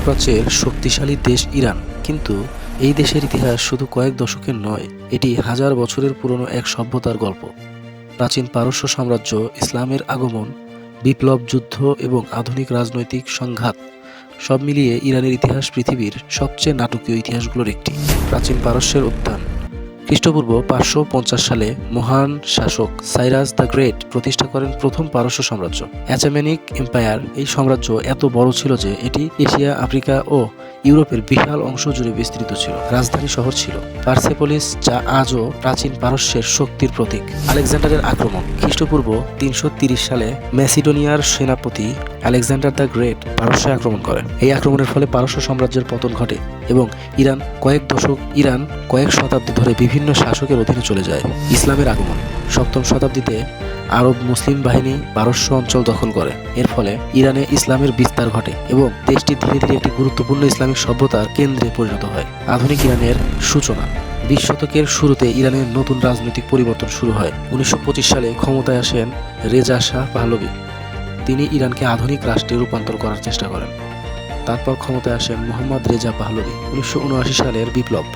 মধ্যপ্রাচ্যের শক্তিশালী দেশ ইরান, কিন্তু এই দেশের ইতিহাস শুধু কয়েক দশকের নয়, এটি হাজার বছরের পুরনো এক সভ্যতার গল্প। প্রাচীন পারস্য সাম্রাজ্য, ইসলামের আগমন, বিপ্লব, যুদ্ধ এবং আধুনিক রাজনৈতিক সংঘাত সব মিলিয়ে ইরানের ইতিহাস পৃথিবীর সবচেয়ে নাটকীয় ইতিহাসগুলোর একটি। প্রাচীন পারস্যের উত্থান। খ্রিস্টপূর্ব 550 সালে মহান শাসক সাইরাস দ্য গ্রেট প্রতিষ্ঠা করেন প্রথম পারস্য সাম্রাজ্য, অ্যাচামেনিক এম্পায়ার। এই সাম্রাজ্য এত বড় ছিল যে এটি এশিয়া, আফ্রিকা ও ইউরোপের বিশাল অংশ জুড়ে বিস্তৃত ছিল। রাজধানী শহর ছিল পার্সেপোলিস, যা আজও প্রাচীন পারস্যের শক্তির প্রতীক। আলেকজান্ডারের আক্রমণ। খ্রিস্টপূর্ব 330 সালে ম্যাসিডোনিয়ার সেনাপতি আলেকজান্ডার দ্য গ্রেট পারস্যে আক্রমণ করে। এই আক্রমণের ফলে পারস্য সাম্রাজ্যের পতন ঘটে এবং ইরান কয়েক শতাব্দী ধরে বিভিন্ন শাসকের অধীনে চলে যায়। ইসলামের আগমন। 7ম শতাব্দীতে আরব মুসলিম বাহিনী পারস্য অঞ্চল দখল করে। এর ফলে ইরানে ইসলামের বিস্তার ঘটে এবং দেশটি ধীরে ধীরে একটি গুরুত্বপূর্ণ ইসলামিক সভ্যতার কেন্দ্রে পরিণত হয়। আধুনিক ইরানের সূচনা। 20 শতকের শুরুতে ইরানের নতুন রাজনৈতিক পরিবর্তন শুরু হয়। 1925 সালে ক্ষমতায় আসেন রেজা শাহ পাহলভি। তিনি ইরানকে আধুনিক রাষ্ট্রে রূপান্তর করার চেষ্টা করেন। তারপর ক্ষমতায় আসেন মোহাম্মদ রেজা পাহলভি। 1979 সালের বিপ্লব।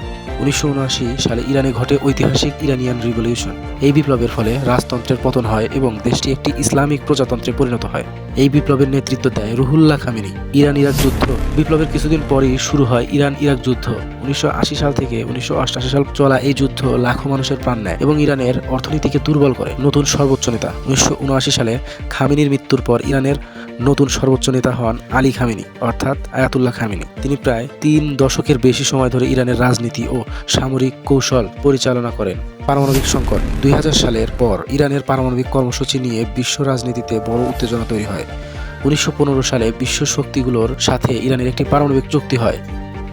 1979 সালে ইরানে ঘটে ঐতিহাসিক ইরানিয়ান রিভলিউশন। এই বিপ্লবের ফলে রাজতন্ত্রের পতন হয় এবং দেশটি একটি ইসলামিক প্রজাতন্ত্রে পরিণত হয়। এই বিপ্লবের নেতৃত্ব দেয় রুহুল্লাহ খামেনি। ইরান-ইরাক যুদ্ধ। বিপ্লবের কিছুদিন পরই শুরু হয় ইরান-ইরাক যুদ্ধ। 1980 সাল থেকে 1988 সাল চলা এই যুদ্ধ লাখো মানুষের প্রাণ নেয় এবং ইরানের অর্থনীতিকে দুর্বল করে। নতুন সর্বোচ্চ নেতা। 1979 সালে খামেনির মৃত্যুর পর ইরানের নতুন সর্বোচ্চ নেতা হন আলী খামেনি, অর্থাৎ আয়াতুল্লাহ খামেনি। তিনি প্রায় 3 দশকের বেশি সময় ধরে ইরানের রাজনীতি ও সামরিক কৌশল পরিচালনা করেন। পারমাণবিক সংকট। 2000 সালের পর ইরানের পারমাণবিক কর্মসূচি নিয়ে বিশ্ব রাজনীতিতে বড় উত্তেজনা তৈরি হয়। 1915 সালে বিশ্ব শক্তিগুলোর সাথে ইরানের একটি পারমাণবিক চুক্তি হয়,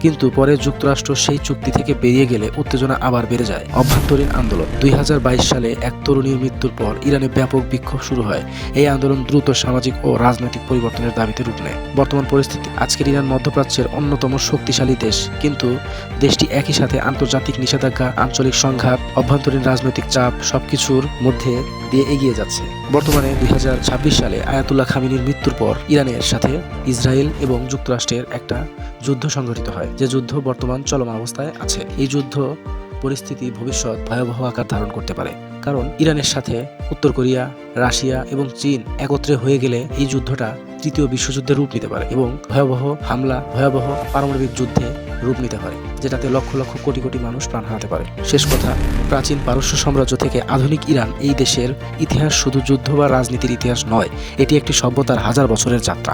কিন্তু পরে যুক্তরাষ্ট্র সেই চুক্তি থেকে বেরিয়ে গেলে উত্তেজনা আবার বেড়ে যায়। অভ্যন্তরীণ আন্দোলন। 2022 সালে এক তরুণীর মৃত্যুর পর ইরানে ব্যাপক বিক্ষোভ শুরু হয়। এই আন্দোলন দ্রুত সামাজিক ও রাজনৈতিক পরিবর্তনের দাবিতে রূপ নেয়। বর্তমান পরিস্থিতি। আজকের ইরান মধ্যপ্রাচ্যের অন্যতম শক্তিশালী দেশ, কিন্তু দেশটি একই সাথে আন্তর্জাতিক নিষেধাজ্ঞা, আঞ্চলিক সংঘাত, অভ্যন্তরীণ রাজনৈতিক চাপ সবকিছুর মধ্যে দিয়ে এগিয়ে যাচ্ছে। বর্তমানে 2026 সালে আয়াতুল্লাহ খামেনির মৃত্যুর পর ইরানের সাথে ইসরায়েল এবং যুক্তরাষ্ট্রের একটা যুদ্ধ সংঘটিত হয়, যে যুদ্ধ বর্তমান চলমান অবস্থায় আছে। এই যুদ্ধ পরিস্থিতি ভবিষ্যৎ ভয়াবহ আকার ধারণ করতে পারে, কারণ ইরানের সাথে উত্তর কোরিয়া, রাশিয়া এবং চীন একত্রে হয়ে গেলে এই যুদ্ধটা তৃতীয় বিশ্বযুদ্ধের রূপ নিতে পারে এবং ভয়াবহ হামলা, ভয়াবহ পারমাণবিক যুদ্ধে রূপ নিতে পারে, যেটাতে লক্ষ লক্ষ কোটি কোটি মানুষ প্রাণ হারাতে পারে। শেষ কথা, প্রাচীন পারস্য সাম্রাজ্য থেকে আধুনিক ইরান, এই দেশের ইতিহাস শুধু যুদ্ধ বা রাজনীতির ইতিহাস নয়, এটি একটি সভ্যতার হাজার বছরের যাত্রা।